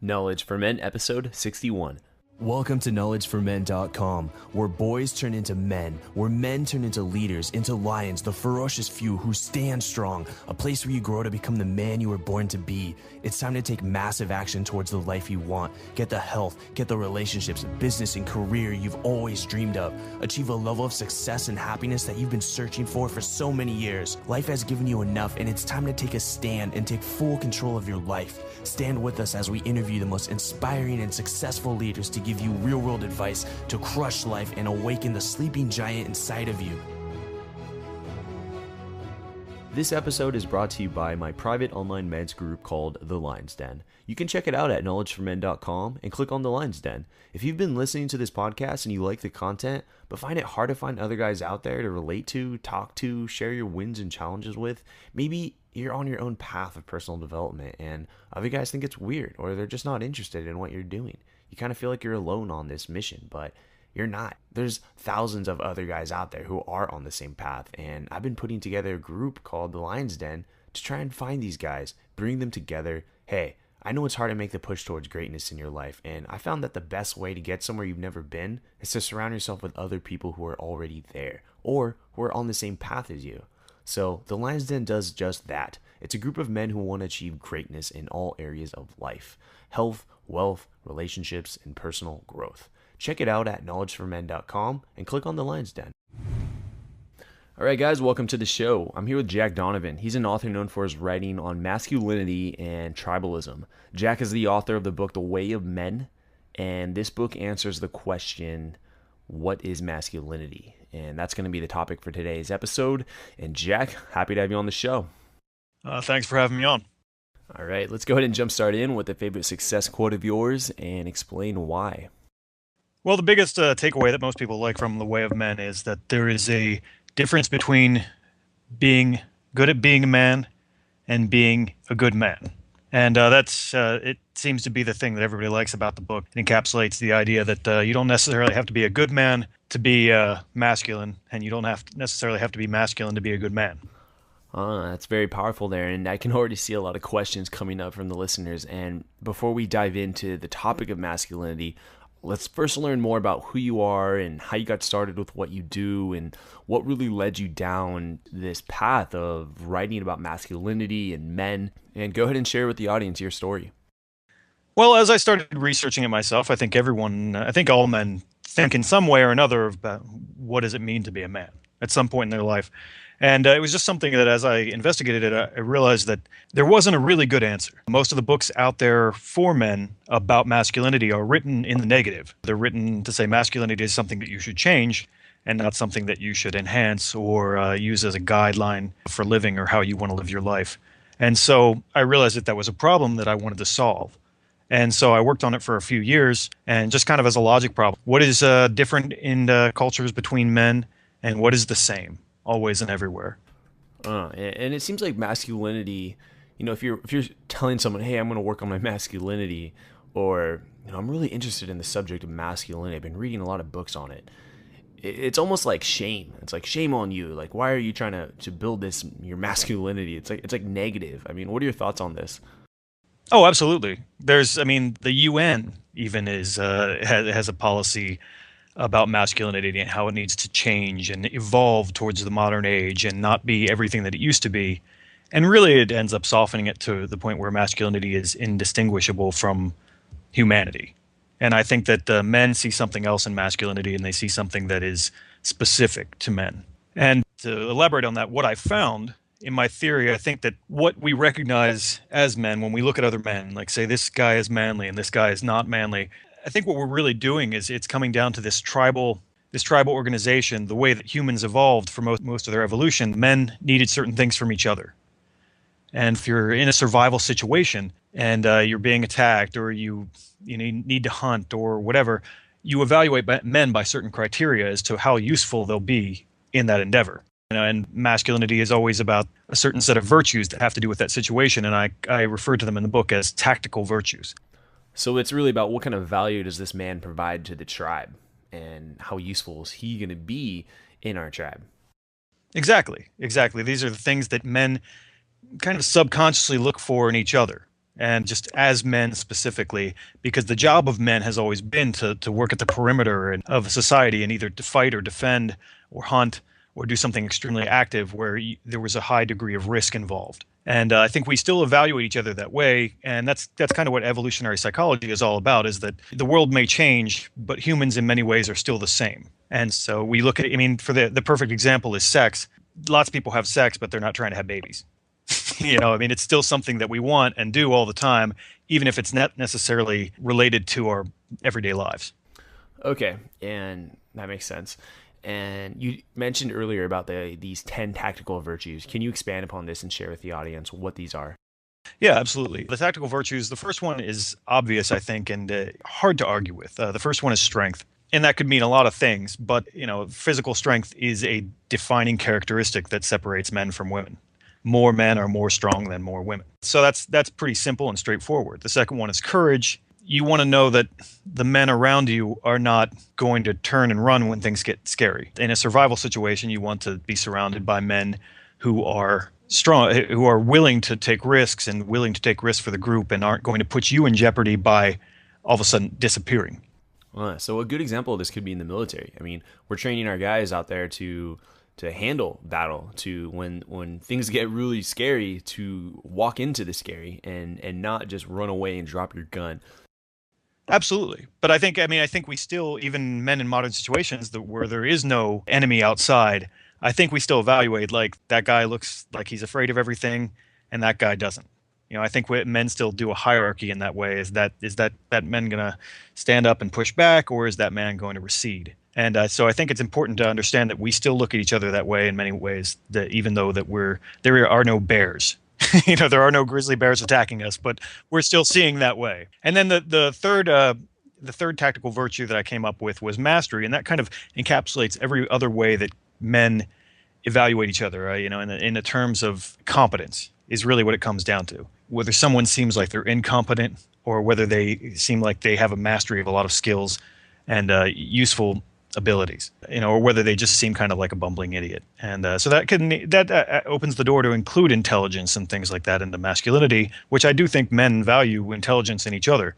Knowledge for Men, episode 61. Welcome to KnowledgeForMen.com, where boys turn into men, where men turn into leaders, into lions, the ferocious few who stand strong, a place where you grow to become the man you were born to be. It's time to take massive action towards the life you want. Get the health, get the relationships, business, and career you've always dreamed of. Achieve a level of success and happiness that you've been searching for so many years. Life has given you enough, and it's time to take a stand and take full control of your life. Stand with us as we interview the most inspiring and successful leaders to give you real-world advice to crush life and awaken the sleeping giant inside of you. This episode is brought to you by my private online men's group called The Lion's Den. You can check it out at knowledgeformen.com and click on The Lion's Den. If you've been listening to this podcast and you like the content, but find it hard to find other guys out there to relate to, talk to, share your wins and challenges with, maybe you're on your own path of personal development and other guys think it's weird or they're just not interested in what you're doing. You kind of feel like you're alone on this mission, but you're not. There's thousands of other guys out there who are on the same path, and I've been putting together a group called The Lion's Den to try and find these guys, bring them together. Hey, I know it's hard to make the push towards greatness in your life, and I found that the best way to get somewhere you've never been is to surround yourself with other people who are already there or who are on the same path as you. So The Lion's Den does just that. It's a group of men who want to achieve greatness in all areas of life: health, wealth, relationships, and personal growth. Check it out at knowledgeformen.com and click on The Lion's Den. All right, guys, welcome to the show. I'm here with Jack Donovan. He's an author known for his writing on masculinity and tribalism. Jack is the author of the book The Way of Men, and this book answers the question, what is masculinity? And that's going to be the topic for today's episode. And Jack, happy to have you on the show. Thanks for having me on. All right, let's go ahead and jumpstart in with a favorite success quote of yours and explain why. Well, the biggest takeaway that most people like from The Way of Men is that there is a difference between being good at being a man and being a good man. And it seems to be the thing that everybody likes about the book. It encapsulates the idea that you don't necessarily have to be a good man to be masculine, and you don't necessarily have to be masculine to be a good man. That's very powerful there, and I can already see a lot of questions coming up from the listeners. And before we dive into the topic of masculinity, let's first learn more about who you are and how you got started with what you do and what really led you down this path of writing about masculinity and men. And go ahead and share with the audience your story. Well, as I started researching it myself, I think all men think in some way or another about what does it mean to be a man at some point in their life. And it was just something that as I investigated it, I realized that there wasn't a really good answer. Most of the books out there for men about masculinity are written in the negative. They're written to say masculinity is something that you should change and not something that you should enhance or use as a guideline for living or how you want to live your life. And so I realized that was a problem that I wanted to solve. And so I worked on it for a few years, and just kind of as a logic problem. What is different in cultures between men, and what is the same? Always and everywhere. And it seems like masculinity, if you're telling someone, hey, I'm going to work on my masculinity, or I'm really interested in the subject of masculinity, I've been reading a lot of books on it. It's almost like shame. It's like, shame on you. Like, why are you trying to build your masculinity? It's like negative. I mean, what are your thoughts on this? Oh, absolutely. The UN even has a policy about masculinity and how it needs to change and evolve towards the modern age and not be everything that it used to be. And really it ends up softening it to the point where masculinity is indistinguishable from humanity. And I think that men see something else in masculinity, and they see something that is specific to men. And to elaborate on that, what I found in my theory, I think that what we recognize as men when we look at other men, like say this guy is manly and this guy is not manly, I think what we're really doing is it's coming down to this tribal organization, the way that humans evolved for most of their evolution. Men needed certain things from each other. And if you're in a survival situation and you're being attacked or you need to hunt or whatever, you evaluate men by certain criteria as to how useful they'll be in that endeavor. And masculinity is always about a certain set of virtues that have to do with that situation. And I refer to them in the book as tactical virtues. So it's really about what kind of value does this man provide to the tribe and how useful is he going to be in our tribe? Exactly. These are the things that men kind of subconsciously look for in each other. and just as men specifically, because the job of men has always been to work at the perimeter of society and either to fight or defend or hunt or do something extremely active where there was a high degree of risk involved. And I think we still evaluate each other that way, and that's kind of what evolutionary psychology is all about. Is that the world may change, but humans in many ways are still the same. And so we look at, I mean, for the perfect example is sex. Lots of people have sex, but they're not trying to have babies. I mean, it's still something that we want and do all the time, even if it's not necessarily related to our everyday lives. Okay, and that makes sense. And you mentioned earlier about these 10 tactical virtues. Can you expand upon this and share with the audience what these are? Yeah, absolutely. The tactical virtues, the first one is obvious, I think, and hard to argue with. The first one is strength. And that could mean a lot of things, but physical strength is a defining characteristic that separates men from women. More men are more strong than more women. So that's pretty simple and straightforward. The second one is courage. You want to know that the men around you are not going to turn and run when things get scary. In a survival situation, you want to be surrounded by men who are strong, who are willing to take risks and willing to take risks for the group and aren't going to put you in jeopardy by all of a sudden disappearing. So a good example of this could be in the military. I mean, we're training our guys out there to handle battle, to when things get really scary, to walk into the scary and not just run away and drop your gun. Absolutely. But I think we still, even men in modern situations where there is no enemy outside, I think we still evaluate, like, that guy looks like he's afraid of everything and that guy doesn't. I think men still do a hierarchy in that way. Is that men going to stand up and push back, or is that man going to recede? And so I think it's important to understand that we still look at each other that way in many ways, that even though that there are no bears. There are no grizzly bears attacking us, but we're still seeing that way. And then the third tactical virtue that I came up with was mastery, and that kind of encapsulates every other way that men evaluate each other. In the terms of competence is really what it comes down to. Whether someone seems like they're incompetent or whether they seem like they have a mastery of a lot of skills and useful abilities, or whether they just seem kind of like a bumbling idiot. And so that opens the door to include intelligence and things like that into masculinity, which I do think men value intelligence in each other,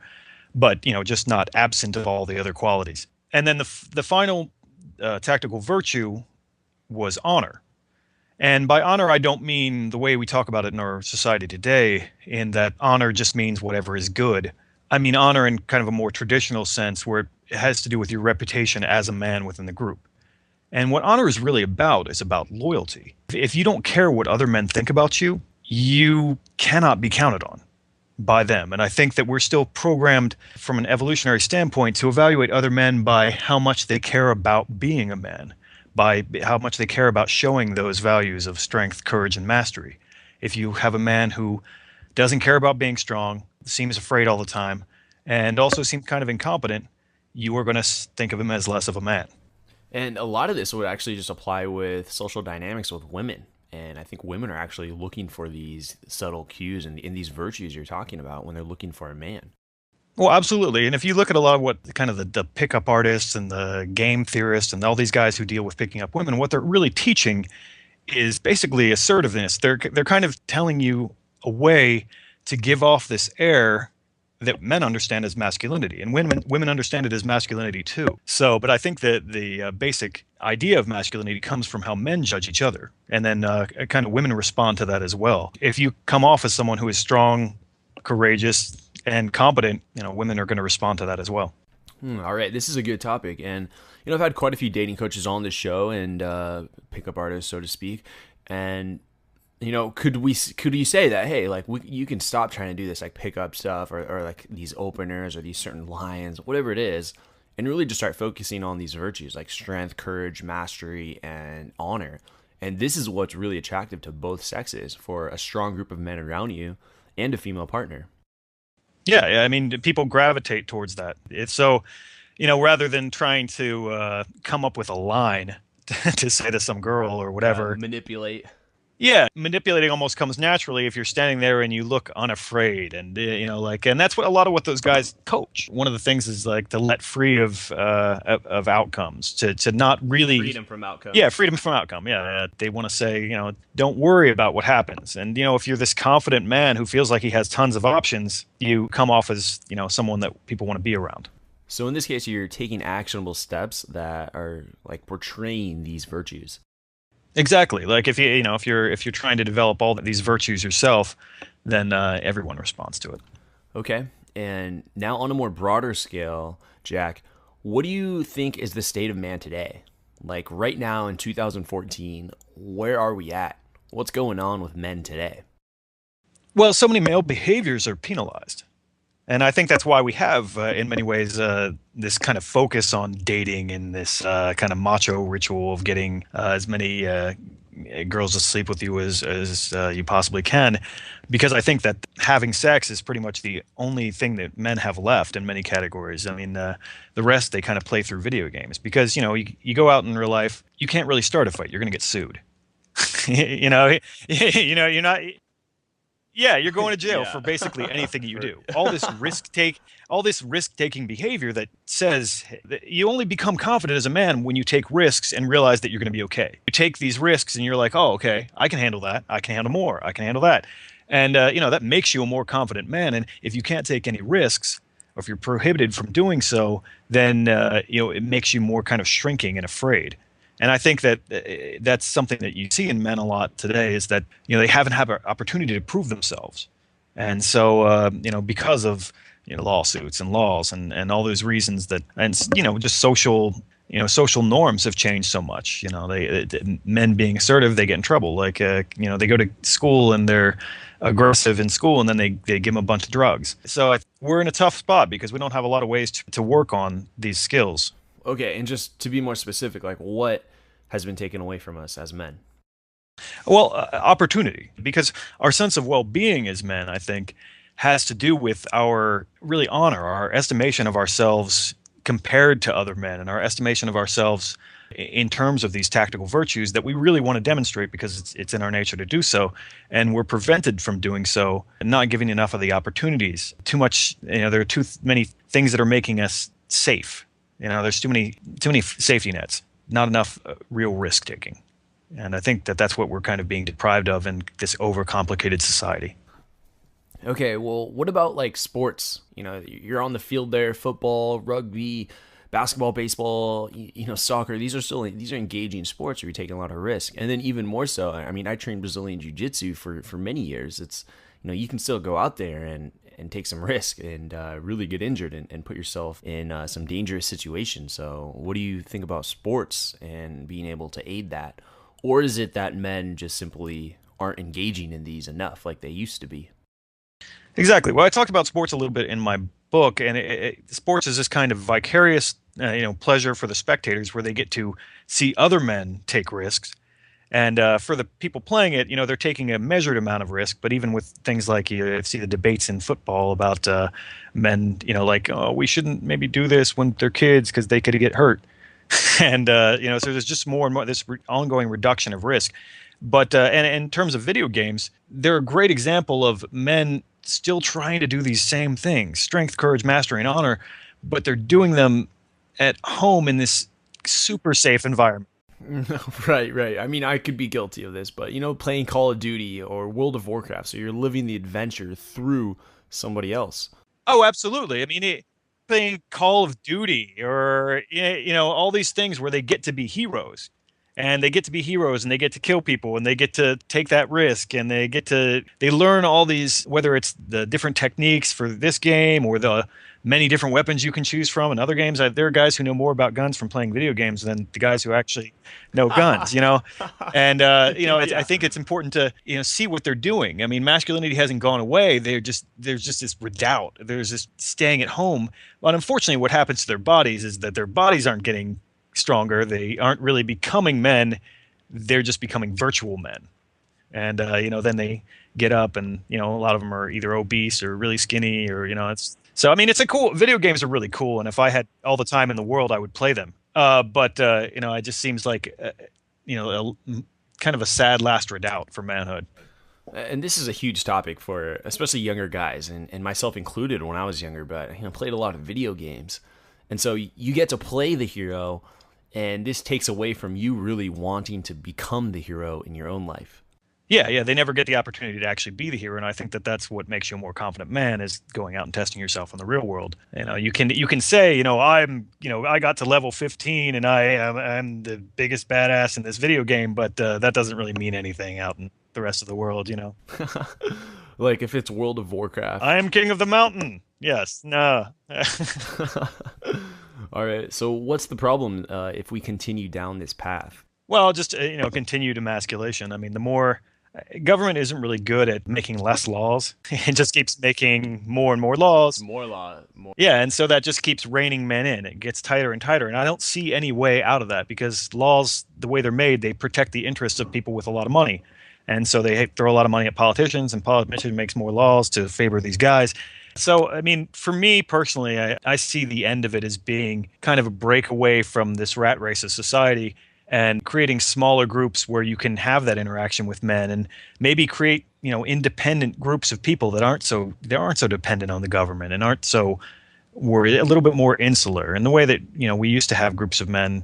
but just not absent of all the other qualities. And then the final tactical virtue was honor. And by honor, I don't mean the way we talk about it in our society today, in that honor just means whatever is good. I mean honor in kind of a more traditional sense, where it has to do with your reputation as a man within the group. And what honor is really about is about loyalty. If you don't care what other men think about you, you cannot be counted on by them. And I think that we're still programmed from an evolutionary standpoint to evaluate other men by how much they care about being a man, by how much they care about showing those values of strength, courage, and mastery. If you have a man who doesn't care about being strong, seems afraid all the time, and also seems kind of incompetent, you are going to think of him as less of a man. And a lot of this would actually just apply with social dynamics with women. And I think women are actually looking for these subtle cues and in these virtues you're talking about when they're looking for a man. Well, absolutely. And if you look at a lot of what kind of the pickup artists and the game theorists and all these guys who deal with picking up women, what they're really teaching is basically assertiveness. They're kind of telling you a way to give off this air that men understand as masculinity, and women understand it as masculinity too. So, but I think that the basic idea of masculinity comes from how men judge each other, and then kind of women respond to that as well. If you come off as someone who is strong, courageous, and competent, women are going to respond to that as well. All right, this is a good topic, and I've had quite a few dating coaches on this show and pickup artists, so to speak, and could you say that, hey, like you can stop trying to do this like pickup stuff or like these openers or these certain lines, whatever it is, and really just start focusing on these virtues like strength, courage, mastery, and honor. And this is what's really attractive to both sexes for a strong group of men around you and a female partner. Yeah, I mean, people gravitate towards that. It's so, rather than trying to come up with a line to say to some girl or whatever, manipulate. Yeah, manipulating almost comes naturally if you're standing there and you look unafraid, and and that's what a lot of what those guys coach. One of the things is like to let free of outcomes, to not really. Freedom from Yeah, outcomes. freedom from outcome. Yeah, they want to say, don't worry about what happens. And if you're this confident man who feels like he has tons of options, you come off as someone that people want to be around. So in this case, you're taking actionable steps that are like portraying these virtues. Exactly. Like if you're trying to develop all these virtues yourself, then everyone responds to it. Okay. And now on a more broader scale, Jack, what do you think is the state of man today? Like right now in 2014, where are we at? What's going on with men today? Well, so many male behaviors are penalized. And I think that's why we have, in many ways, this kind of focus on dating and this kind of macho ritual of getting as many girls to sleep with you as you possibly can, because I think that having sex is pretty much the only thing that men have left in many categories. I mean, the rest they kind of play through video games because you go out in real life, you can't really start a fight. You're going to get sued. you know, you're not. Yeah, you're going to jail Yeah. for basically anything you For- do. All this risk taking behavior that says that you only become confident as a man when you take risks and realize that you're going to be okay. You take these risks and you're like, oh, okay, I can handle that. I can handle more. I can handle that, and that makes you a more confident man. And if you can't take any risks, or if you're prohibited from doing so, then it makes you more kind of shrinking and afraid. And I think that that's something that you see in men a lot today is that they haven't had an opportunity to prove themselves, and so because of lawsuits and laws and all those reasons that and just social norms have changed so much. Men being assertive, they get in trouble. Like they go to school and they're aggressive in school, and then they give them a bunch of drugs. So we're in a tough spot because we don't have a lot of ways to work on these skills. Okay, and just to be more specific, like what has been taken away from us as men? Well, opportunity, because our sense of well-being as men, I think, has to do with our really honor, our estimation of ourselves compared to other men, and our estimation of ourselves in terms of these tactical virtues that we really want to demonstrate because it's in our nature to do so, and we're prevented from doing so, and not giving enough of the opportunities. Too much, there are too many things that are making us safe. There's too many safety nets, not enough real risk taking. And I think that that's what we're kind of being deprived of in this overcomplicated society. Okay, well, what about like sports? You're on the field there, football, rugby, basketball, baseball, soccer. These are engaging sports where you're taking a lot of risk. And then even more so, I mean, I trained Brazilian jiu-jitsu for many years. It's, you can still go out there and take some risk and really get injured and put yourself in some dangerous situations. So what do you think about sports and being able to aid that? Or is it that men just simply aren't engaging in these enough like they used to be? Exactly. Well, I talked about sports a little bit in my book, and sports is this kind of vicarious, pleasure for the spectators, where they get to see other men take risks, and for the people playing it, they're taking a measured amount of risk. But even with things like you see the debates in football about men, like, oh, we shouldn't maybe do this when they're kids because they could get hurt, and so there's just more and more this ongoing reduction of risk. But and in terms of video games, they're a great example of men still trying to do these same things: strength, courage, mastery, and honor. But they're doing them at home in this super safe environment. Right, right. I mean, I could be guilty of this, but playing Call of Duty or World of Warcraft, so you're living the adventure through somebody else. Oh, absolutely. I mean, playing Call of Duty or all these things where they get to be heroes, and they get to be heroes, and they get to kill people, and they get to take that risk, and they learn all these, whether it's the different techniques for this game or the many different weapons you can choose from in other games. There are guys who know more about guns from playing video games than the guys who actually know guns. And I Yeah. think it's important to see what they're doing. I mean, masculinity hasn't gone away. There's just this redoubt. There's this staying at home. But unfortunately, what happens to their bodies is that their bodies aren't getting stronger. They aren't really becoming men. They're just becoming virtual men. And then they get up, and a lot of them are either obese or really skinny, or it's so. I mean, it's a cool. Video games are really cool, and if I had all the time in the world, I would play them. But it just seems like kind of a sad last redoubt for manhood. And this is a huge topic for especially younger guys, and myself included when I was younger, but played a lot of video games. And so you get to play the hero, and this takes away from you really wanting to become the hero in your own life. Yeah, they never get the opportunity to actually be the hero, and I think that that's what makes you a more confident man, is going out and testing yourself in the real world. You can say, I got to level 15 and I'm the biggest badass in this video game, but that doesn't really mean anything out in the rest of the world. Like if it's World of Warcraft. I am king of the mountain. Yes, no. All right. So what's the problem if we continue down this path? Well, just continued emasculation. I mean, the more government isn't really good at making less laws. It just keeps making more and more laws. More law. More. Yeah, and so that just keeps reining men in. It gets tighter and tighter, and I don't see any way out of that, because laws, the way they're made, they protect the interests of people with a lot of money. And so they throw a lot of money at politicians, and politicians makes more laws to favor these guys. So, I mean, for me personally, I see the end of it as being kind of a breakaway from this rat race of society, and creating smaller groups where you can have that interaction with men, and maybe create, independent groups of people that aren't so dependent on the government, and aren't so worried, a little bit more insular, in the way that, we used to have groups of men,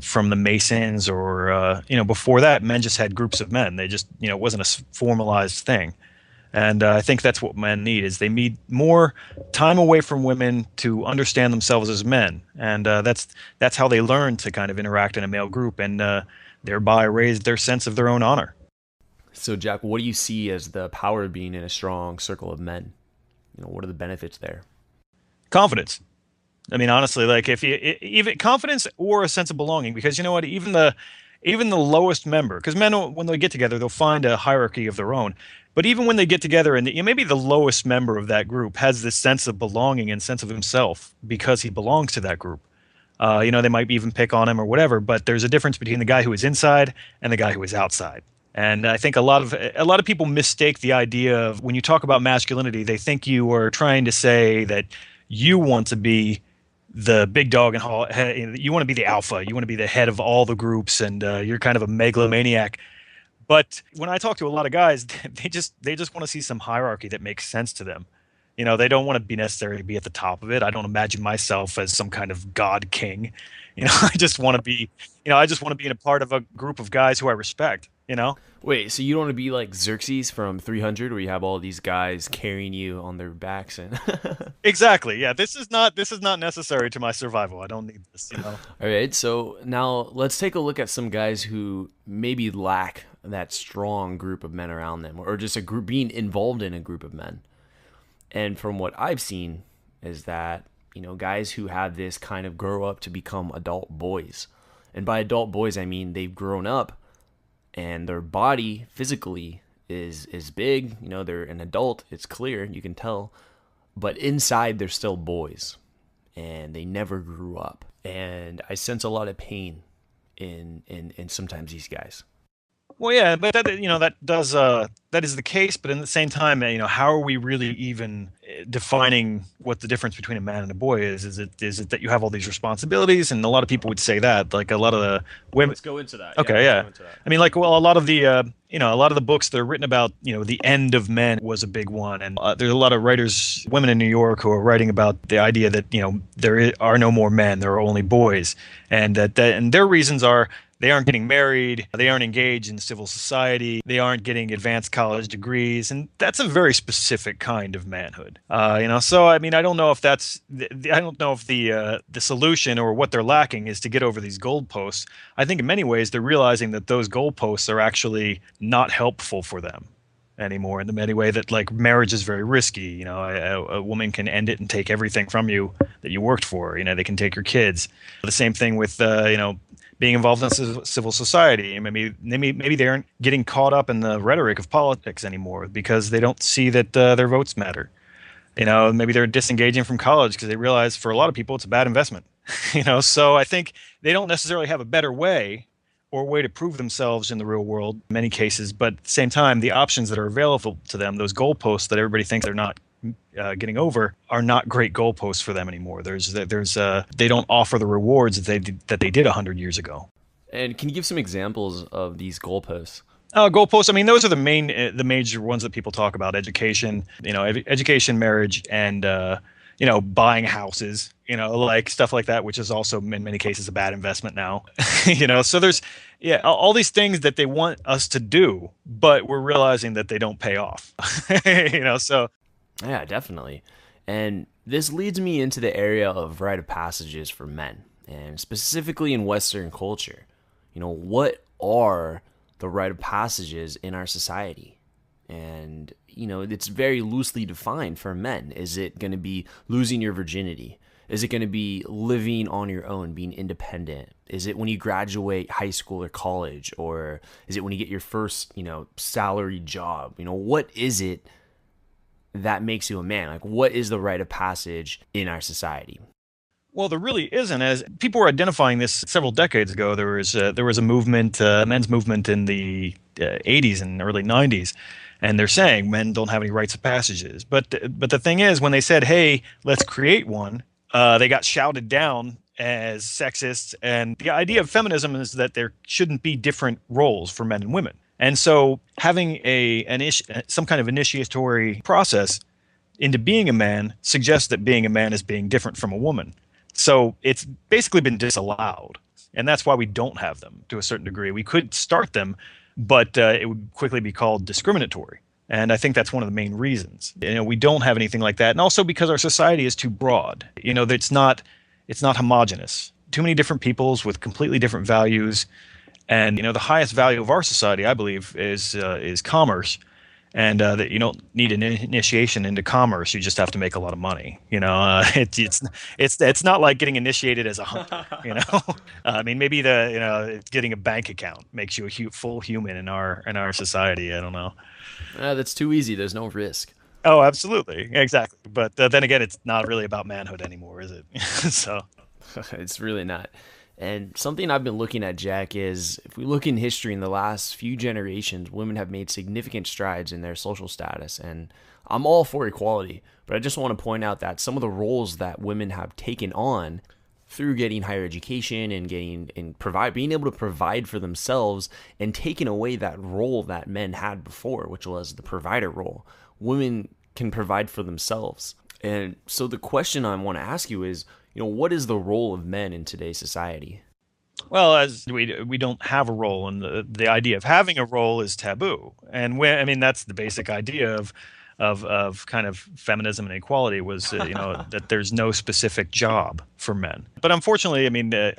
from the Masons, or, before that, men just had groups of men. They just, it wasn't a formalized thing. And I think that's what men need, is they need more time away from women to understand themselves as men. And that's how they learn to kind of interact in a male group, and thereby raise their sense of their own honor. So, Jack, what do you see as the power of being in a strong circle of men? What are the benefits there? Confidence. I mean, honestly, like even confidence or a sense of belonging, because you know what, even the lowest member, because men, when they get together, they'll find a hierarchy of their own. But even when they get together, and maybe the lowest member of that group has this sense of belonging and sense of himself because he belongs to that group. They might even pick on him or whatever, but there's a difference between the guy who is inside and the guy who is outside. And I think a lot of people mistake the idea of, when you talk about masculinity, they think you are trying to say that you want to be the big dog and you want to be the alpha, you want to be the head of all the groups, and you're kind of a megalomaniac. But when I talk to a lot of guys, they just want to see some hierarchy that makes sense to them. They don't want to be necessarily be at the top of it. I don't imagine myself as some kind of god king. I just want to be, in a part of a group of guys who I respect. Wait, so you don't want to be like Xerxes from 300, where you have all these guys carrying you on their backs and Exactly. Yeah, this is not necessary to my survival. I don't need this. All right, so now let's take a look at some guys who maybe lack that strong group of men around them, or just a group being involved in a group of men. And from what I've seen is that, guys who have this kind of grow up to become adult boys. And by adult boys, I mean they've grown up and their body physically is big. They're an adult. It's clear. You can tell. But inside, they're still boys. And they never grew up. And I sense a lot of pain in sometimes these guys. Well, yeah, but that is the case. But in the same time, how are we really even defining what the difference between a man and a boy is? Is it that you have all these responsibilities? And a lot of people would say that, like a lot of the women. Let's go into that. Okay, yeah. I mean, a lot of the books that are written about, the end of men was a big one. And there's a lot of writers, women in New York, who are writing about the idea that, there are no more men, there are only boys. And and their reasons are, they aren't getting married, they aren't engaged in civil society, they aren't getting advanced college degrees, and that's a very specific kind of manhood. So I mean, I don't know if the solution, or what they're lacking, is to get over these goalposts. I think in many ways they're realizing that those goalposts are actually not helpful for them anymore, in the many way that, like, marriage is very risky. A woman can end it and take everything from you that you worked for. They can take your kids. The same thing with being involved in civil society. Maybe they aren't getting caught up in the rhetoric of politics anymore because they don't see that their votes matter. Maybe they're disengaging from college because they realize, for a lot of people, it's a bad investment. So I think they don't necessarily have a better way or a way to prove themselves in the real world in many cases, but at the same time, the options that are available to them, those goalposts that everybody thinks they're not getting over, are not great goalposts for them anymore. They don't offer the rewards that they did 100 years ago. And can you give some examples of these goalposts? Goalposts. I mean, those are the major ones that people talk about: education, education, marriage, and buying houses. Like stuff like that, which is also in many cases a bad investment now. So there's all these things that they want us to do, but we're realizing that they don't pay off. So Yeah, definitely. And this leads me into the area of rite of passages for men, and specifically in Western culture. What are the rite of passages in our society? And, it's very loosely defined for men. Is it going to be losing your virginity? Is it going to be living on your own, being independent? Is it when you graduate high school or college? Or is it when you get your first, salary job? What is it that makes you a man? Like, what is the rite of passage in our society? Well, there really isn't. As people were identifying this several decades ago, there was a movement, a men's movement in the 80s and early 90s, and they're saying men don't have any rites of passages. But the thing is, when they said, "Hey, let's create one," they got shouted down as sexist. And the idea of feminism is that there shouldn't be different roles for men and women. And so, having some kind of initiatory process into being a man suggests that being a man is being different from a woman. So it's basically been disallowed, and that's why we don't have them to a certain degree. We could start them, but it would quickly be called discriminatory. And I think that's one of the main reasons. We don't have anything like that, and also because our society is too broad. It's not homogenous. Too many different peoples with completely different values, and the highest value of our society, I believe, is commerce. And that you don't need an initiation into commerce. You just have to make a lot of money. It's not like getting initiated as a hunter. I mean, maybe getting a bank account makes you a full human in our society. I don't know. That's too easy. There's no risk. Oh, absolutely, exactly. But then again, it's not really about manhood anymore, is it? So It's really not. And something I've been looking at, Jack, is if we look in history in the last few generations, women have made significant strides in their social status. And I'm all for equality, but I just want to point out that some of the roles that women have taken on through getting higher education and being able to provide for themselves and taking away that role that men had before, which was the provider role. Women can provide for themselves. And so the question I want to ask you is, what is the role of men in today's society? well, as we don't have a role, and the idea of having a role is taboo. And that's the basic idea of kind of feminism and equality was that there's no specific job for men. But unfortunately,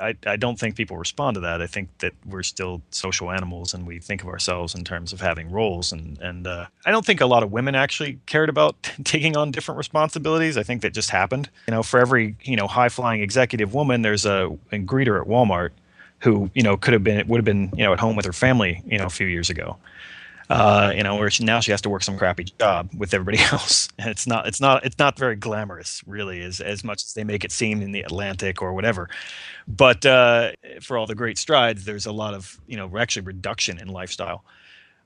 I don't think people respond to that. I think that we're still social animals, and we think of ourselves in terms of having roles. And I don't think a lot of women actually cared about taking on different responsibilities. I think that just happened. For every high flying executive woman, there's a greeter at Walmart who would have been at home with her family a few years ago. Where now she has to work some crappy job with everybody else, and it's not very glamorous, really, as much as they make it seem in the Atlantic or whatever. But for all the great strides, there's a lot of actually reduction in lifestyle.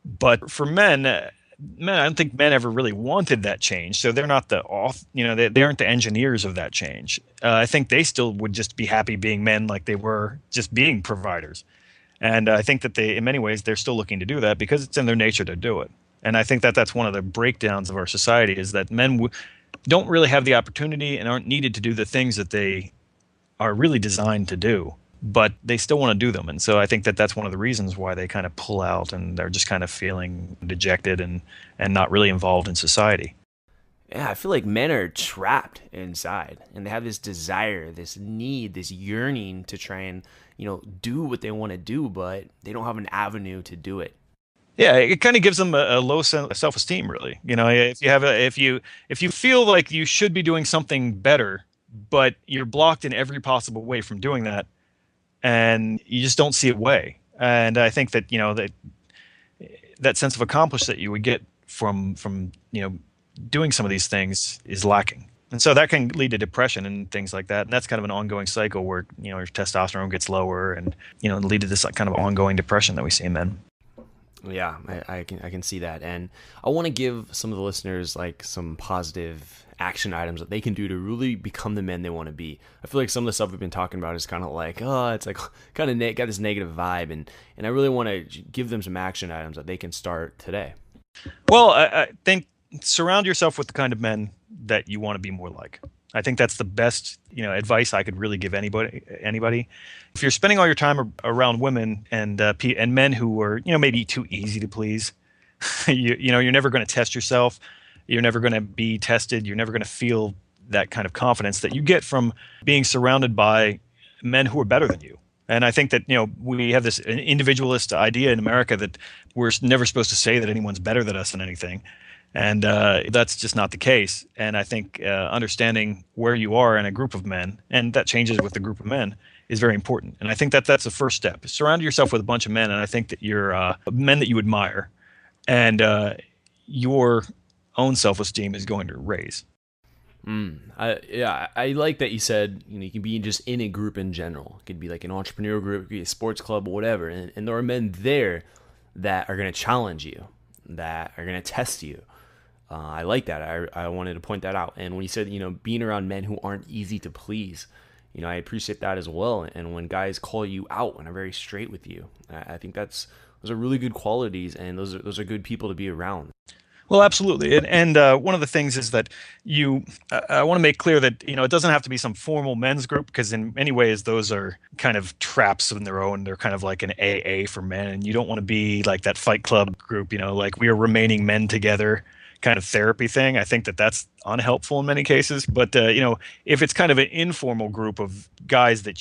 But for men, I don't think men ever really wanted that change, so they're not they aren't the engineers of that change. I think they still would just be happy being men, like they were just being providers. And I think that in many ways, they're still looking to do that because it's in their nature to do it. And I think that that's one of the breakdowns of our society is that men don't really have the opportunity and aren't needed to do the things that they are really designed to do, but they still want to do them. And so I think that that's one of the reasons why they kind of pull out and they're just kind of feeling dejected and not really involved in society. Yeah, I feel like men are trapped inside and they have this desire, this need, this yearning to try and do what they want to do, but they don't have an avenue to do it. Yeah, it kind of gives them a low self-esteem, really. If you feel like you should be doing something better, but you're blocked in every possible way from doing that, and you just don't see a way. And I think that that sense of accomplishment that you would get from doing some of these things is lacking. And so that can lead to depression and things like that. And that's kind of an ongoing cycle where, your testosterone gets lower and, lead to this kind of ongoing depression that we see in men. Yeah, I can see that. And I want to give some of the listeners like some positive action items that they can do to really become the men they want to be. I feel like some of the stuff we've been talking about is kind of like, oh, it's like kind of got this negative vibe, and I really want to give them some action items that they can start today. Well, I think surround yourself with the kind of men that you want to be more like. I think that's the best, advice I could really give anybody. If you're spending all your time around women and men who are, maybe too easy to please, you're never going to test yourself. You're never going to be tested. You're never going to feel that kind of confidence that you get from being surrounded by men who are better than you. And I think that, we have this individualist idea in America that we're never supposed to say that anyone's better than us in anything. And that's just not the case. And I think understanding where you are in a group of men, and that changes with the group of men, is very important. And I think that that's the first step. Surround yourself with a bunch of men, and I think that you're men that you admire, and your own self-esteem is going to raise. I like that you said, you can be just in a group in general. It could be like an entrepreneurial group, it could be a sports club, whatever. And there are men there that are going to challenge you, that are going to test you. I like that. I wanted to point that out. And when you said, being around men who aren't easy to please, I appreciate that as well. And when guys call you out and are very straight with you, I think those are really good qualities, and those are good people to be around. Well, absolutely. And one of the things is that I want to make clear that, it doesn't have to be some formal men's group, because in many ways those are kind of traps in their own. They're kind of like an AA for men. And you don't want to be like that Fight Club group, like we are remaining men together kind of therapy thing. I think that that's unhelpful in many cases. But, if it's kind of an informal group of guys that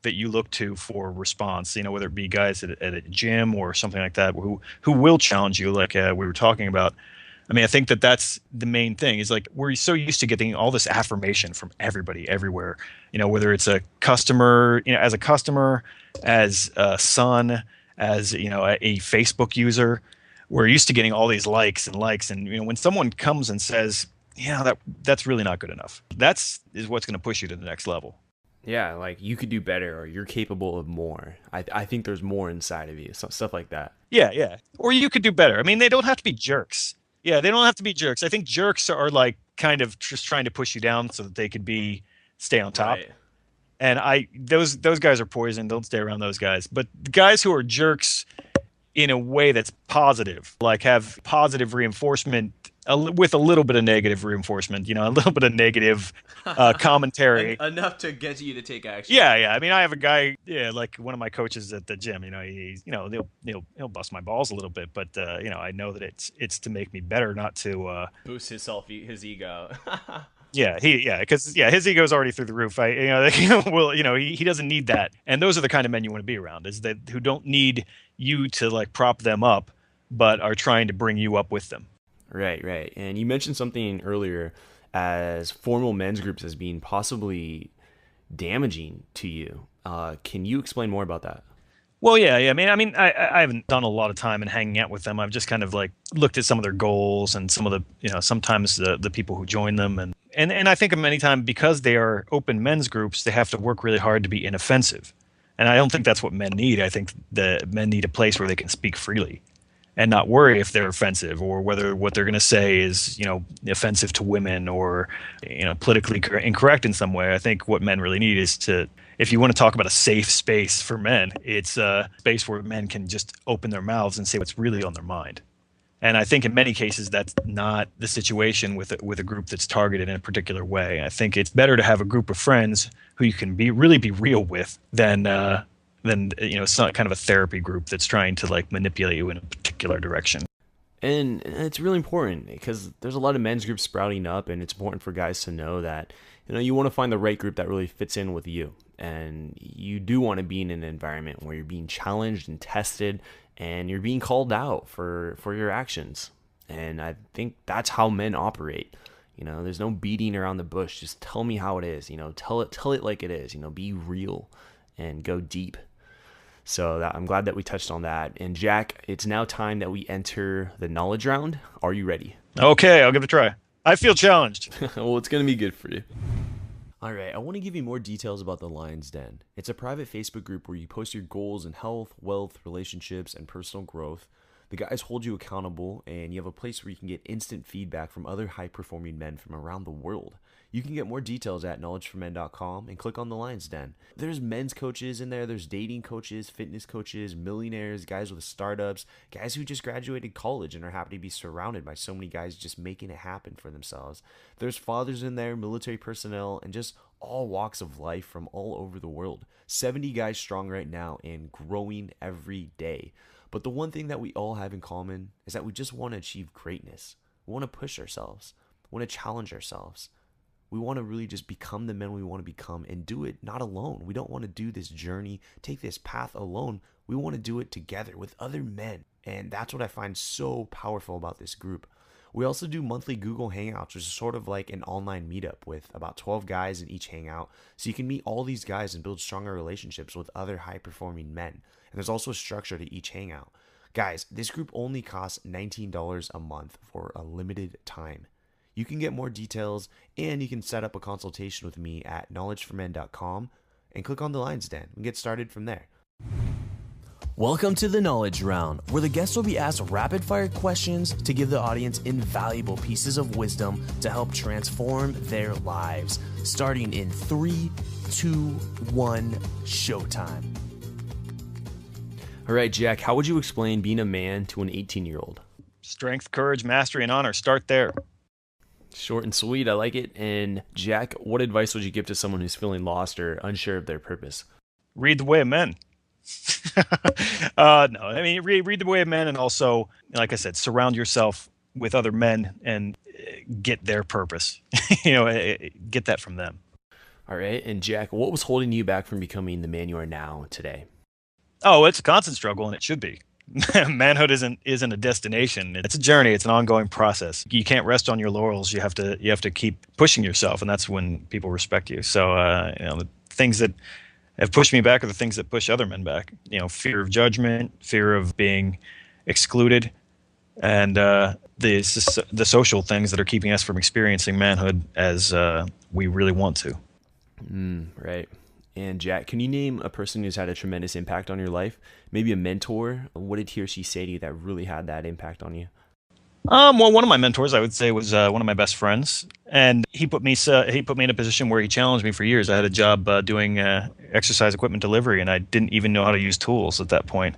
that you look to for response, whether it be guys at a gym or something like that, who will challenge you, like we were talking about. I mean, I think that that's the main thing, is like we're so used to getting all this affirmation from everybody everywhere, whether it's a customer, as a customer, as a son, as, a Facebook user. We're used to getting all these likes. And, when someone comes and says, that's really not good enough, is what's going to push you to the next level. Yeah, like you could do better, or you're capable of more. I think there's more inside of you, stuff like that. Yeah. Or you could do better. I mean, they don't have to be jerks. Yeah, they don't have to be jerks. I think jerks are like kind of just trying to push you down so that they could stay on top. Right. And those guys are poison. Don't stay around those guys. But the guys who are jerks in a way that's positive, like have positive reinforcement with a little bit of negative reinforcement, a little bit of negative commentary. Enough to get you to take action. Yeah. I mean, I have a guy, like one of my coaches at the gym, he's, he'll bust my balls a little bit, but, I know that it's to make me better, not to boost his ego. Because his ego is already through the roof. He doesn't need that. And those are the kind of men you want to be around, is that who don't need you to like prop them up, but are trying to bring you up with them. Right. And you mentioned something earlier as formal men's groups as being possibly damaging to you. Can you explain more about that? Well, yeah. I mean, I haven't done a lot of time in hanging out with them. I've just kind of like looked at some of their goals and some of the, sometimes the people who join them. And I think many times, because they are open men's groups, they have to work really hard to be inoffensive. And I don't think that's what men need. I think the men need a place where they can speak freely and not worry if they're offensive, or whether what they're going to say is, offensive to women, or, politically incorrect in some way. I think what men really need is if you want to talk about a safe space for men, it's a space where men can just open their mouths and say what's really on their mind. And I think in many cases that's not the situation with a group that's targeted in a particular way. I think it's better to have a group of friends who you can really be real with than some kind of a therapy group that's trying to like manipulate you in a particular direction. And it's really important, because there's a lot of men's groups sprouting up, and it's important for guys to know that you want to find the right group that really fits in with you. And you do want to be in an environment where you're being challenged and tested, and you're being called out for your actions. And I think that's how men operate. There's no beating around the bush. Just tell me how it is. Tell it like it is. Be real and go deep. So I'm glad that we touched on that. And Jack, it's now time that we enter the knowledge round. Are you ready? Okay, I'll give it a try. I feel challenged. Well, it's going to be good for you. All right, I want to give you more details about the Lion's Den. It's a private Facebook group where you post your goals in health, wealth, relationships, and personal growth. The guys hold you accountable, and you have a place where you can get instant feedback from other high-performing men from around the world. You can get more details at knowledgeformen.com and click on the Lions Den. There's men's coaches in there, there's dating coaches, fitness coaches, millionaires, guys with startups, guys who just graduated college and are happy to be surrounded by so many guys just making it happen for themselves. There's fathers in there, military personnel, and just all walks of life from all over the world. 70 guys strong right now and growing every day. But the one thing that we all have in common is that we just want to achieve greatness. We want to push ourselves. We want to challenge ourselves. We want to really just become the men we want to become and do it not alone. We don't want to do this journey, take this path alone. We want to do it together with other men. And that's what I find so powerful about this group. We also do monthly Google Hangouts, which is sort of like an online meetup with about 12 guys in each hangout. So you can meet all these guys and build stronger relationships with other high-performing men. And there's also a structure to each hangout. Guys, this group only costs $19 a month for a limited time. You can get more details, and you can set up a consultation with me at knowledgeformen.com and click on the Lions Den and get started from there. Welcome to the Knowledge Round, where the guests will be asked rapid-fire questions to give the audience invaluable pieces of wisdom to help transform their lives. Starting in 3, 2, 1, showtime. All right, Jack, how would you explain being a man to an 18-year-old? Strength, courage, mastery, and honor. Start there. Short and sweet, I like it. And Jack, what advice would you give to someone who's feeling lost or unsure of their purpose? Read The Way of Men. No, I mean, read The Way of Men, and also, like I said, surround yourself with other men and get their purpose. Get that from them. All right. And Jack, what was holding you back from becoming the man you are now today? Oh, it's a constant struggle, and it should be. Manhood isn't a destination. It's a journey. It's an ongoing process. You can't rest on your laurels. You have to keep pushing yourself, and that's when people respect you. So, the things that have pushed me back are the things that push other men back. Fear of judgment, fear of being excluded, and the social things that are keeping us from experiencing manhood as we really want to. Right. And Jack, can you name a person who's had a tremendous impact on your life? Maybe a mentor? What did he or she say to you that really had that impact on you? Well, one of my mentors, I would say, was one of my best friends, and he put me in a position where he challenged me for years. I had a job doing exercise equipment delivery, and I didn't even know how to use tools at that point.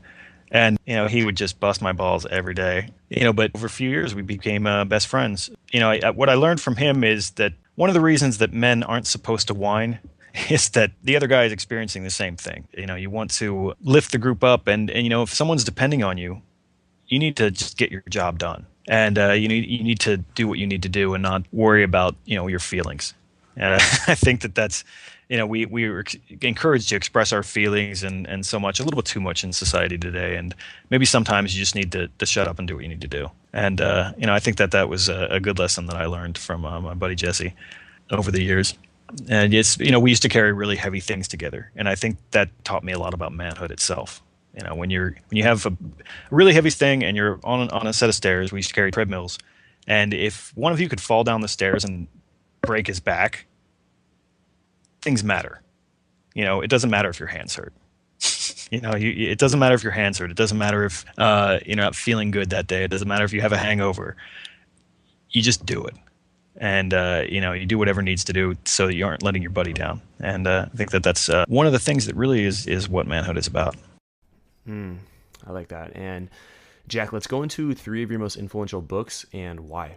And he would just bust my balls every day. But over a few years, we became best friends. What I learned from him is that one of the reasons that men aren't supposed to whine is that the other guy is experiencing the same thing. You want to lift the group up, and if someone's depending on you, you need to just get your job done. And you need to do what you need to do and not worry about your feelings. And I think that's we were encouraged to express our feelings and so much, a little bit too much in society today. And maybe sometimes you just need to shut up and do what you need to do. And I think that was a good lesson that I learned from my buddy Jesse over the years. And we used to carry really heavy things together, and I think that taught me a lot about manhood itself. When you have a really heavy thing and you're on a set of stairs, we used to carry treadmills, and if one of you could fall down the stairs and break his back, things matter. It doesn't matter if your hands hurt. It doesn't matter if your hands hurt. It doesn't matter if you're not feeling good that day. It doesn't matter if you have a hangover. You just do it. And, you do whatever needs to do so that you aren't letting your buddy down. And I think that's one of the things that really is what manhood is about. I like that. And Jack, let's go into 3 of your most influential books and why.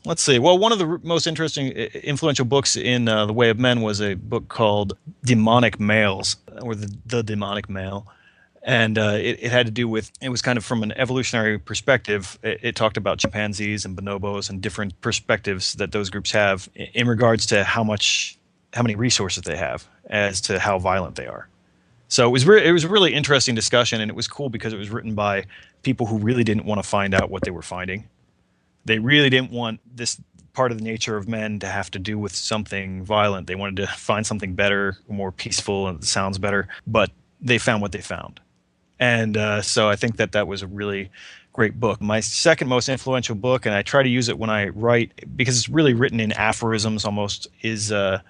Let's see. Well, one of the most influential books in The Way of Men was a book called Demonic Males, or the Demonic Male. And it had to do with, it was kind of from an evolutionary perspective. It talked about chimpanzees and bonobos and different perspectives that those groups have in regards to how many resources they have as to how violent they are. So it was a really interesting discussion, and it was cool because it was written by people who really didn't want to find out what they were finding. They really didn't want this part of the nature of men to have to do with something violent. They wanted to find something better, more peaceful, and it sounds better, but they found what they found. And so I think that was a really great book. My second most influential book, and I try to use it when I write because it's really written in aphorisms almost, is the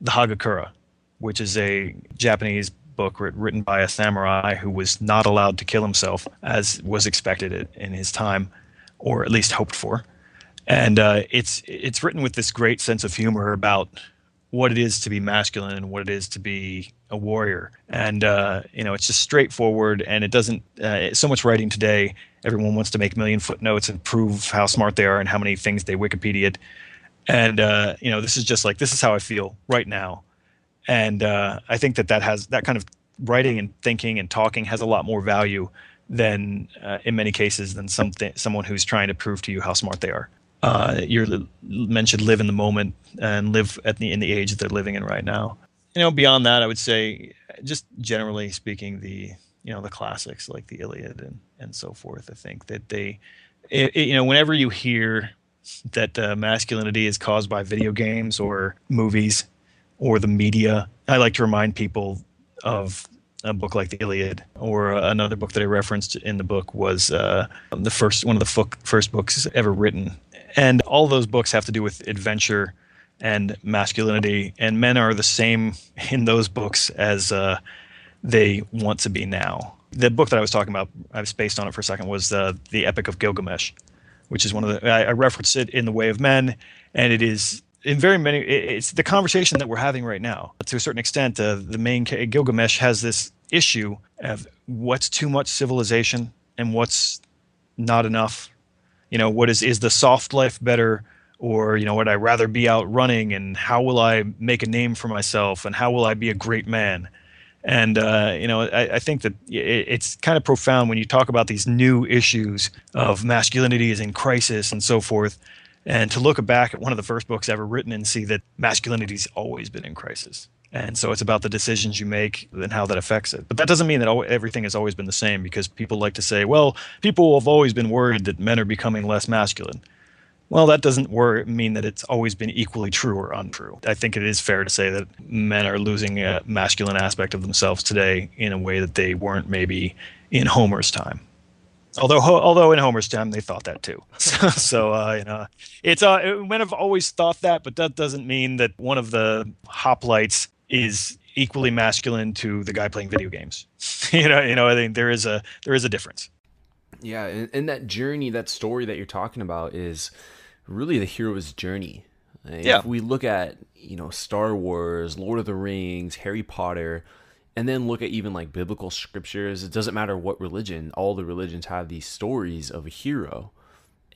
Hagakure, which is a Japanese book written by a samurai who was not allowed to kill himself, as was expected in his time, or at least hoped for. And it's written with this great sense of humor about what it is to be masculine and what it is to be a warrior. And it's just straightforward, and it doesn't. So much writing today, everyone wants to make a million footnotes and prove how smart they are and how many things they Wikipedia'd. And this is just like, this is how I feel right now. And I think that has that kind of writing and thinking and talking has a lot more value than in many cases than someone who's trying to prove to you how smart they are. You mentioned live in the moment and live in the age that they're living in right now. Beyond that, I would say, just generally speaking, the classics like the Iliad and so forth. I think that whenever you hear that masculinity is caused by video games or movies or the media, I like to remind people of a book like the Iliad, or another book that I referenced in the book was one of the first books ever written. And all those books have to do with adventure and masculinity, and men are the same in those books as they want to be now. The book that I was talking about, I was spaced on it for a second, was the Epic of Gilgamesh, which is I referenced it in The Way of Men, and it is in very many. It's the conversation that we're having right now. To a certain extent, the main Gilgamesh has this issue of what's too much civilization and what's not enough. What is the soft life better, or would I rather be out running, and how will I make a name for myself, and how will I be a great man? And I think that it's kind of profound when you talk about these new issues of masculinity is in crisis and so forth, and to look back at one of the first books ever written and see that masculinity's always been in crisis. And so it's about the decisions you make and how that affects it. But that doesn't mean that everything has always been the same, because people like to say, well, people have always been worried that men are becoming less masculine. Well, that doesn't mean that it's always been equally true or untrue. I think it is fair to say that men are losing a masculine aspect of themselves today in a way that they weren't maybe in Homer's time. Although in Homer's time they thought that too. It's men have always thought that, but that doesn't mean that one of the hoplites is equally masculine to the guy playing video games. I think there is a difference. Yeah, and that journey, that story that you're talking about is really the hero's journey. Yeah. If we look at, Star Wars, Lord of the Rings, Harry Potter, and then look at even like biblical scriptures, it doesn't matter what religion, all the religions have these stories of a hero.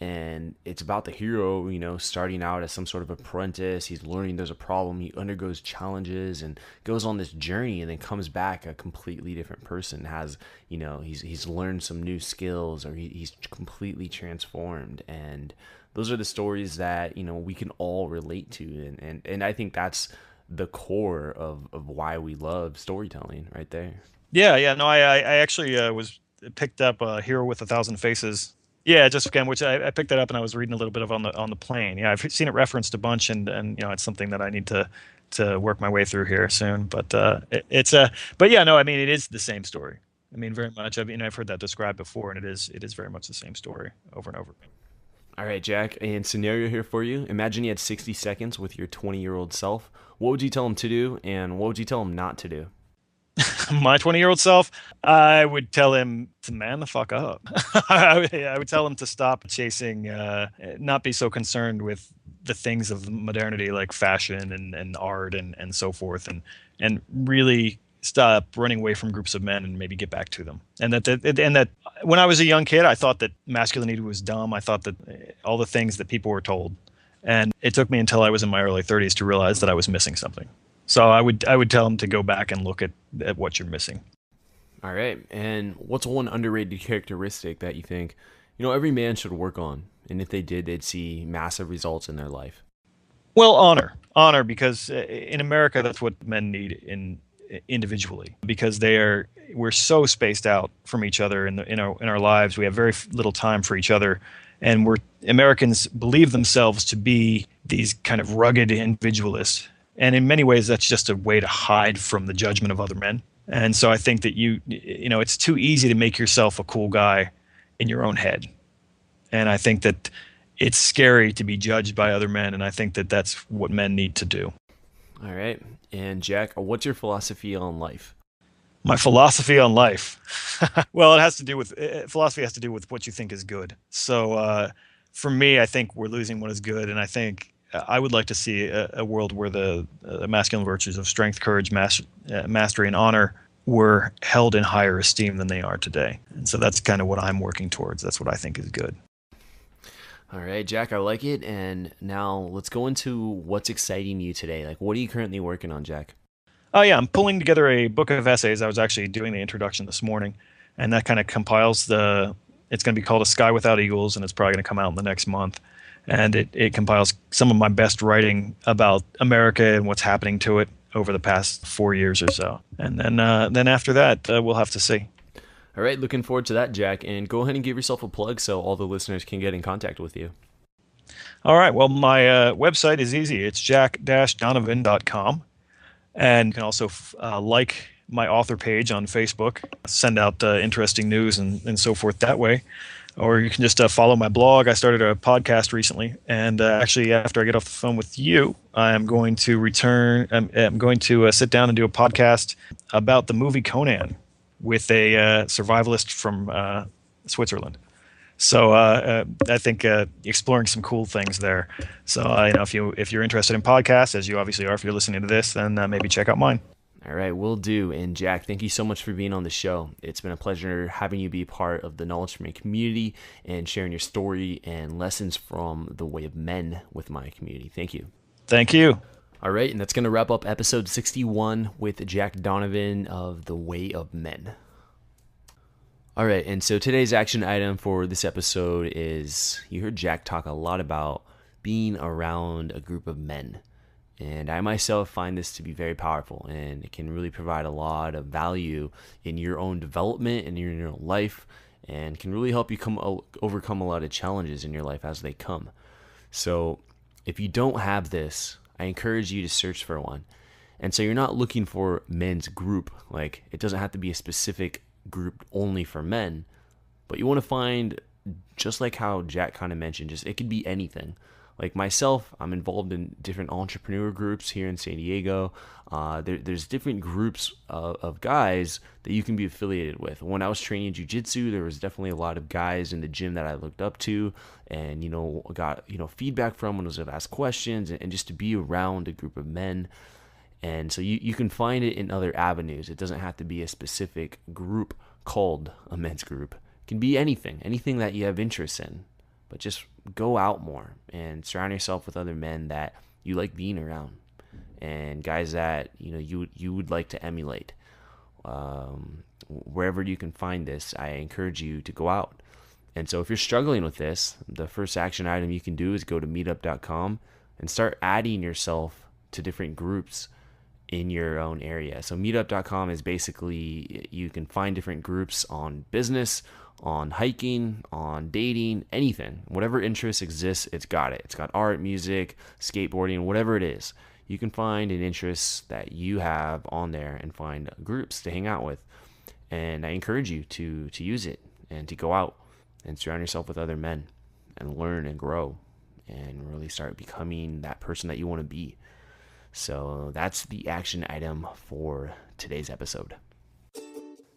And it's about the hero, starting out as some sort of apprentice. He's learning there's a problem. He undergoes challenges and goes on this journey, and then comes back a completely different person. Has, he's learned some new skills, or he's completely transformed. And those are the stories that, we can all relate to. And I think that's the core of why we love storytelling right there. Yeah. No, I actually was picked up Hero with a Thousand Faces. Yeah, just again, which I picked that up, and I was reading a little bit of on the plane. Yeah, I've seen it referenced a bunch, and it's something that I need to work my way through here soon. But it is the same story. I mean, very much. I've heard that described before, and it is very much the same story over and over. All right, Jack, and scenario here for you. Imagine you had 60 seconds with your 20-year-old self. What would you tell him to do, and what would you tell him not to do? My 20-year-old self, I would tell him to man the fuck up. I would tell him to stop chasing, not be so concerned with the things of modernity like fashion and art and so forth, and really stop running away from groups of men and maybe get back to them. And that when I was a young kid, I thought that masculinity was dumb. I thought that all the things that people were told, and it took me until I was in my early 30s to realize that I was missing something. So I would tell them to go back and look at what you're missing. All right. And what's one underrated characteristic that you think, every man should work on? And if they did, they'd see massive results in their life. Well, honor, because in America, that's what men need individually, because we're so spaced out from each other in our lives. We have very little time for each other. And Americans believe themselves to be these kind of rugged individualists. And in many ways, that's just a way to hide from the judgment of other men. And so I think that it's too easy to make yourself a cool guy in your own head. And I think that it's scary to be judged by other men. And I think that that's what men need to do. All right. And Jack, what's your philosophy on life? My philosophy on life. Well, it has to do with philosophy has to do with what you think is good. So for me, I think we're losing what is good, and I think I would like to see a world where the masculine virtues of strength, courage, mastery, and honor were held in higher esteem than they are today. And so that's kind of what I'm working towards. That's what I think is good. All right, Jack, I like it. And now let's go into what's exciting you today. Like, what are you currently working on, Jack? Oh yeah, I'm pulling together a book of essays. I was actually doing the introduction this morning, and that kind of compiles the. It's going to be called A Sky Without Eagles, and it's probably going to come out in the next month. And it compiles some of my best writing about America and what's happening to it over the past 4 years or so. And then after that, we'll have to see. All right, looking forward to that, Jack. And go ahead and give yourself a plug so all the listeners can get in contact with you. All right. Well, my website is easy. It's jack-donovan.com. And you can also like my author page on Facebook, send out interesting news and so forth that way. Or you can just follow my blog. I started a podcast recently. And actually, after I get off the phone with you, I'm going to I'm going to sit down and do a podcast about the movie Conan with a survivalist from Switzerland. So I think exploring some cool things there. So if you're interested in podcasts, as you obviously are, if you're listening to this, then maybe check out mine. All right, will do. And Jack, thank you so much for being on the show. It's been a pleasure having you be part of the Knowledge for Men community and sharing your story and lessons from the way of men with my community. Thank you. Thank you. All right, and that's going to wrap up episode 61 with Jack Donovan of The Way of Men. All right, and so today's action item for this episode is, you heard Jack talk a lot about being around a group of men. And I myself find this to be very powerful, and it can really provide a lot of value in your own development and in your own life, and can really help you overcome a lot of challenges in your life as they come. So if you don't have this, I encourage you to search for one. And so you're not looking for men's group. Like, it doesn't have to be a specific group only for men, but you want to find, just like how Jack kind of mentioned, it could be anything. Like myself, I'm involved in different entrepreneur groups here in San Diego. There's different groups of guys that you can be affiliated with. When I was training jiu-jitsu, there was definitely a lot of guys in the gym that I looked up to and, got, feedback from when I was able to ask questions and just to be around a group of men. And so you can find it in other avenues. It doesn't have to be a specific group called a men's group. It can be anything that you have interest in. But just go out more and surround yourself with other men that you like being around, and guys that you would like to emulate. Wherever you can find this, I encourage you to go out. And so if you're struggling with this, the first action item you can do is go to meetup.com and start adding yourself to different groups in your own area. So meetup.com is basically, you can find different groups on business, on hiking, on dating, anything. Whatever interest exists, it's got it. It's got art, music, skateboarding, whatever it is. You can find an interest that you have on there and find groups to hang out with. And I encourage you to use it and to go out and surround yourself with other men and learn and grow and really start becoming that person that you want to be. So that's the action item for today's episode.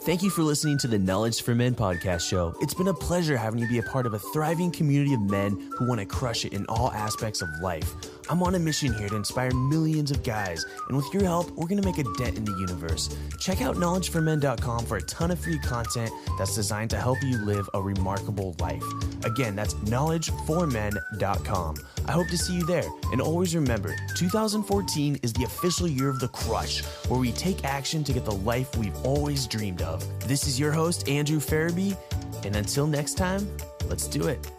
Thank you for listening to the Knowledge for Men podcast show. It's been a pleasure having you be a part of a thriving community of men who want to crush it in all aspects of life. I'm on a mission here to inspire millions of guys, and with your help, we're going to make a dent in the universe. Check out knowledgeformen.com for a ton of free content that's designed to help you live a remarkable life. Again, that's knowledgeformen.com. I hope to see you there. And always remember, 2014 is the official year of the crush, where we take action to get the life we've always dreamed of. This is your host, Andrew Farabee, and until next time, let's do it.